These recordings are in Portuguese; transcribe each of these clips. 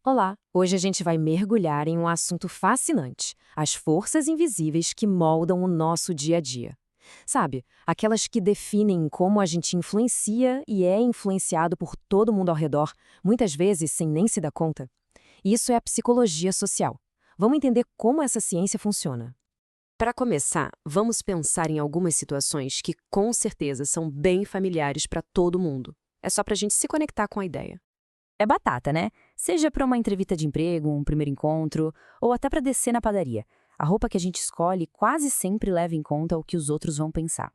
Olá! Hoje a gente vai mergulhar em um assunto fascinante: as forças invisíveis que moldam o nosso dia a dia. Sabe, aquelas que definem como a gente influencia e é influenciado por todo mundo ao redor, muitas vezes sem nem se dar conta. Isso é a psicologia social. Vamos entender como essa ciência funciona. Para começar, vamos pensar em algumas situações que com certeza são bem familiares para todo mundo. É só para a gente se conectar com a ideia. É batata, né? Seja para uma entrevista de emprego, um primeiro encontro, ou até para descer na padaria. A roupa que a gente escolhe quase sempre leva em conta o que os outros vão pensar.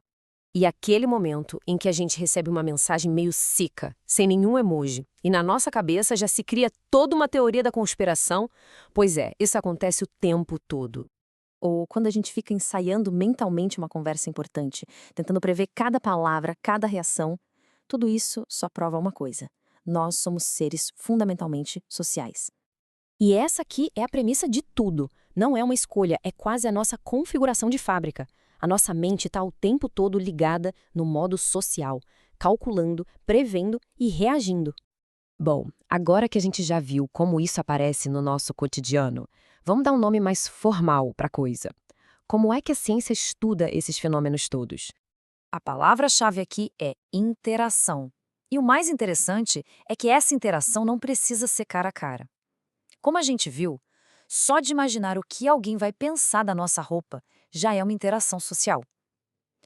E aquele momento em que a gente recebe uma mensagem meio seca, sem nenhum emoji, e na nossa cabeça já se cria toda uma teoria da conspiração, pois é, isso acontece o tempo todo. Ou quando a gente fica ensaiando mentalmente uma conversa importante, tentando prever cada palavra, cada reação, tudo isso só prova uma coisa: nós somos seres fundamentalmente sociais. E essa aqui é a premissa de tudo. Não é uma escolha, é quase a nossa configuração de fábrica. A nossa mente está o tempo todo ligada no modo social, calculando, prevendo e reagindo. Bom, agora que a gente já viu como isso aparece no nosso cotidiano, vamos dar um nome mais formal para a coisa. Como é que a ciência estuda esses fenômenos todos? A palavra-chave aqui é interação. E o mais interessante é que essa interação não precisa ser cara a cara. Como a gente viu, só de imaginar o que alguém vai pensar da nossa roupa já é uma interação social.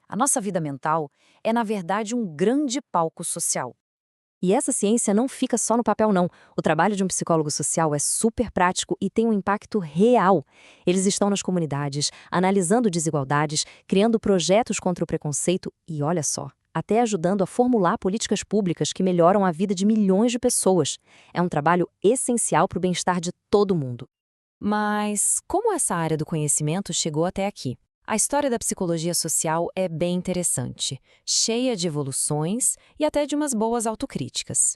A nossa vida mental é, na verdade, um grande palco social. E essa ciência não fica só no papel, não. O trabalho de um psicólogo social é super prático e tem um impacto real. Eles estão nas comunidades, analisando desigualdades, criando projetos contra o preconceito e, olha só, até ajudando a formular políticas públicas que melhoram a vida de milhões de pessoas. É um trabalho essencial para o bem-estar de todo mundo. Mas como essa área do conhecimento chegou até aqui? A história da psicologia social é bem interessante, cheia de evoluções e até de umas boas autocríticas.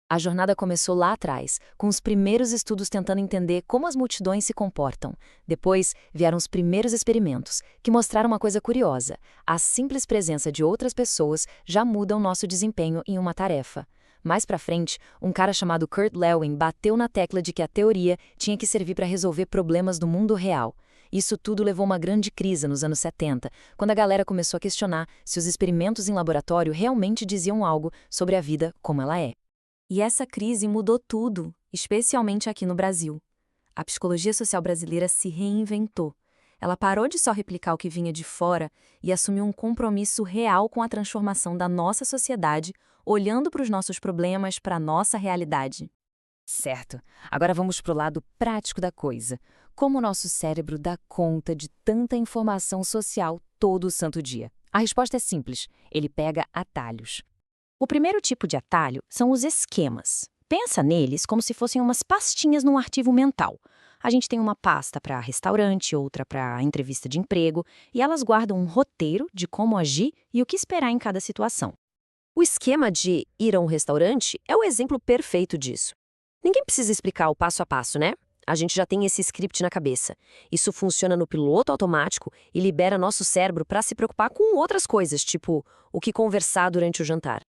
A jornada começou lá atrás, com os primeiros estudos tentando entender como as multidões se comportam. Depois vieram os primeiros experimentos, que mostraram uma coisa curiosa: a simples presença de outras pessoas já muda o nosso desempenho em uma tarefa. Mais pra frente, um cara chamado Kurt Lewin bateu na tecla de que a teoria tinha que servir para resolver problemas do mundo real. Isso tudo levou a uma grande crise nos anos 70, quando a galera começou a questionar se os experimentos em laboratório realmente diziam algo sobre a vida como ela é. E essa crise mudou tudo, especialmente aqui no Brasil. A psicologia social brasileira se reinventou. Ela parou de só replicar o que vinha de fora e assumiu um compromisso real com a transformação da nossa sociedade, olhando para os nossos problemas, para a nossa realidade. Certo. Agora vamos para o lado prático da coisa. Como o nosso cérebro dá conta de tanta informação social todo o santo dia? A resposta é simples: ele pega atalhos. O primeiro tipo de atalho são os esquemas. Pensa neles como se fossem umas pastinhas num arquivo mental. A gente tem uma pasta para restaurante, outra para entrevista de emprego, e elas guardam um roteiro de como agir e o que esperar em cada situação. O esquema de ir a um restaurante é o exemplo perfeito disso. Ninguém precisa explicar o passo a passo, né? A gente já tem esse script na cabeça. Isso funciona no piloto automático e libera nosso cérebro para se preocupar com outras coisas, tipo o que conversar durante o jantar.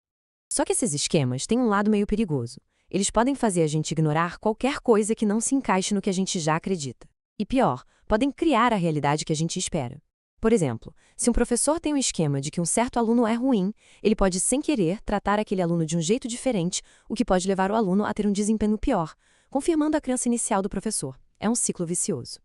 Só que esses esquemas têm um lado meio perigoso. Eles podem fazer a gente ignorar qualquer coisa que não se encaixe no que a gente já acredita. E pior, podem criar a realidade que a gente espera. Por exemplo, se um professor tem um esquema de que um certo aluno é ruim, ele pode, sem querer, tratar aquele aluno de um jeito diferente, o que pode levar o aluno a ter um desempenho pior, confirmando a crença inicial do professor. É um ciclo vicioso.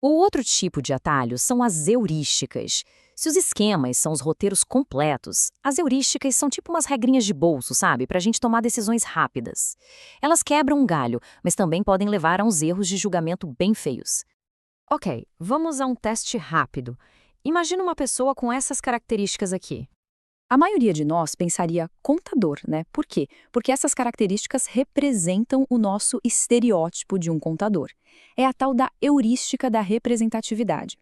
O outro tipo de atalho são as heurísticas. Se os esquemas são os roteiros completos, as heurísticas são tipo umas regrinhas de bolso, sabe? Pra gente tomar decisões rápidas. Elas quebram um galho, mas também podem levar a uns erros de julgamento bem feios. Ok, vamos a um teste rápido. Imagina uma pessoa com essas características aqui. A maioria de nós pensaria contador, né? Por quê? Porque essas características representam o nosso estereótipo de um contador. É a tal da heurística da representatividade.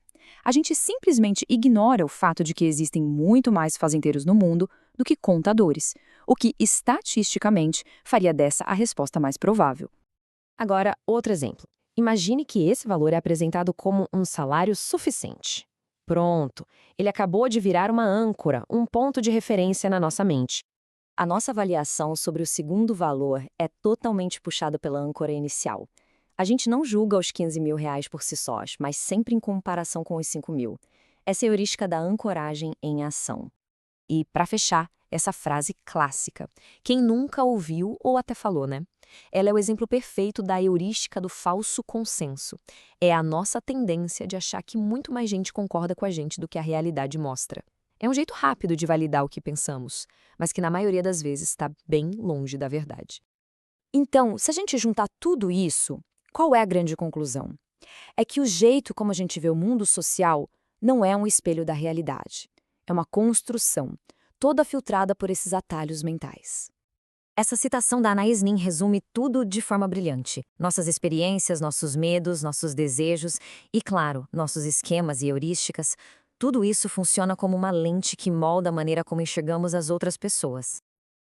A gente simplesmente ignora o fato de que existem muito mais fazendeiros no mundo do que contadores, o que, estatisticamente, faria dessa a resposta mais provável. Agora, outro exemplo. Imagine que esse valor é apresentado como um salário suficiente. Pronto, ele acabou de virar uma âncora, um ponto de referência na nossa mente. A nossa avaliação sobre o segundo valor é totalmente puxada pela âncora inicial. A gente não julga os R$ 15.000 por si sós, mas sempre em comparação com os 5.000. Essa é a heurística da ancoragem em ação. E, para fechar, essa frase clássica. Quem nunca ouviu ou até falou, né? Ela é o exemplo perfeito da heurística do falso consenso. É a nossa tendência de achar que muito mais gente concorda com a gente do que a realidade mostra. É um jeito rápido de validar o que pensamos, mas que na maioria das vezes está bem longe da verdade. Então, se a gente juntar tudo isso, qual é a grande conclusão? É que o jeito como a gente vê o mundo social não é um espelho da realidade. É uma construção, toda filtrada por esses atalhos mentais. Essa citação da Anaïs Nin resume tudo de forma brilhante. Nossas experiências, nossos medos, nossos desejos e, claro, nossos esquemas e heurísticas, tudo isso funciona como uma lente que molda a maneira como enxergamos as outras pessoas.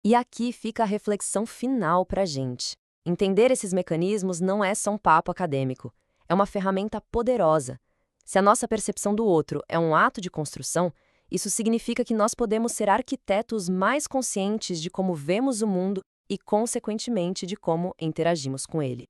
E aqui fica a reflexão final para a gente. Entender esses mecanismos não é só um papo acadêmico. É uma ferramenta poderosa. Se a nossa percepção do outro é um ato de construção, isso significa que nós podemos ser arquitetos mais conscientes de como vemos o mundo e, consequentemente, de como interagimos com ele.